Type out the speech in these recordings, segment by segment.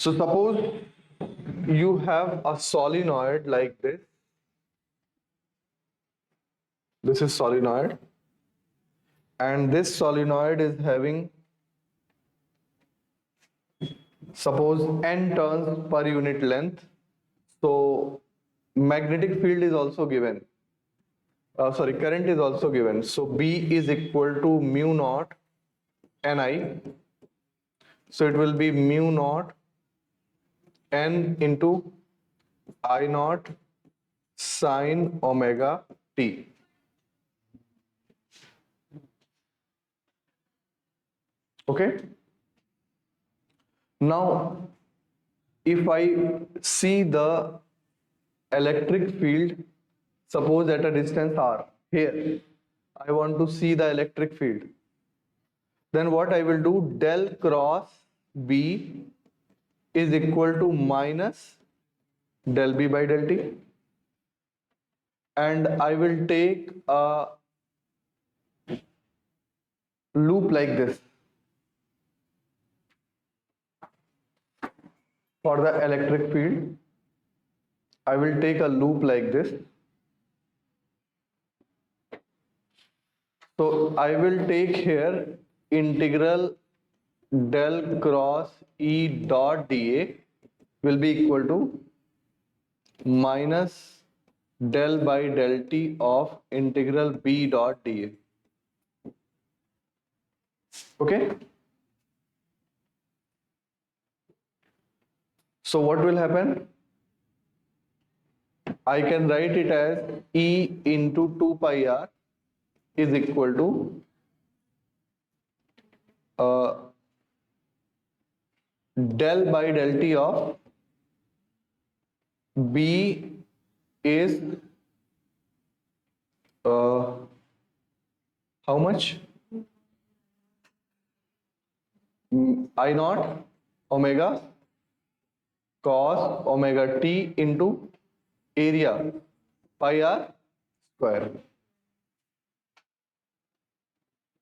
So suppose you have a solenoid like this. This is solenoid, and this solenoid is having, suppose, n turns per unit length. So magnetic field is also given. Current is also given. So B is equal to mu naught Ni. So it will be mu naught N into I naught sine omega t. Okay. Now, if I see the electric field, suppose at a distance r, here, I want to see the electric field. Then what I will do, del cross B is equal to minus del B by del T. And I will take a loop like this for the electric field. I will take a loop like this. So I will take here integral del cross E dot dA will be equal to minus del by del T of integral B dot dA. Okay. So what will happen? I can write it as E into 2 pi r is equal to del by del T of B is how much? I naught omega cos omega t into area pi r square,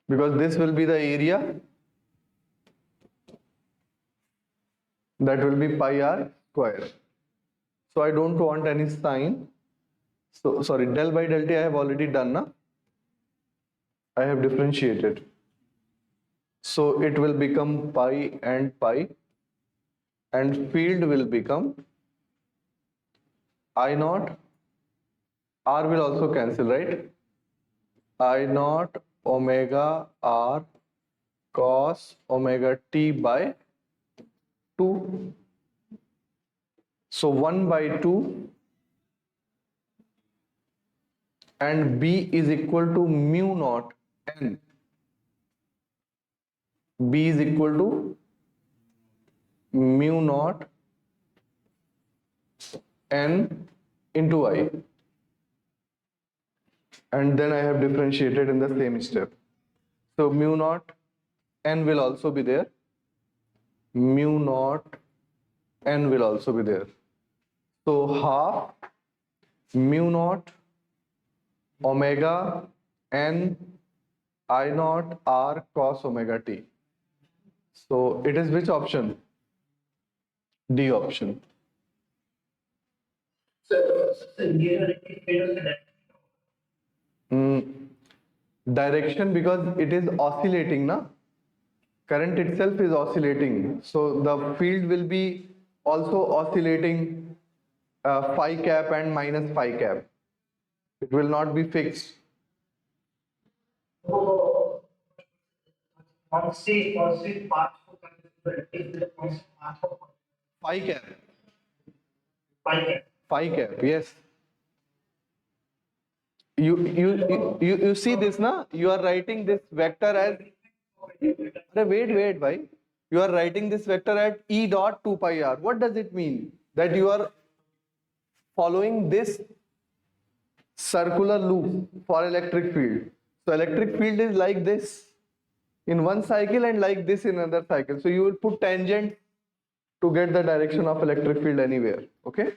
because this will be the area, that will be pi r square. So I don't want any sign. So sorry, del by del t I have already done, na? I have differentiated. So it will become pi and pi, and field will become I naught, r will also cancel, right? I naught omega r cos omega t by 2. So 1 by 2, and B is equal to mu naught N. B is equal to mu naught N into I. And then I have differentiated in the same step. So mu naught N will also be there. Mu naught N will also be there. So half mu naught omega N I naught R cos omega t. So it is which option? D option. Direction, because it is oscillating, na? Current itself is oscillating. So the field will be also oscillating phi cap and minus phi cap. It will not be fixed. Phi cap. Phi cap, yes. You see this, na? You are writing this vector as, wait, bhai. You are writing this vector at E dot 2 pi r. What does it mean? That you are following this circular loop for electric field. So electric field is like this in one cycle and like this in another cycle. So you will put tangent to get the direction of electric field anywhere. Okay.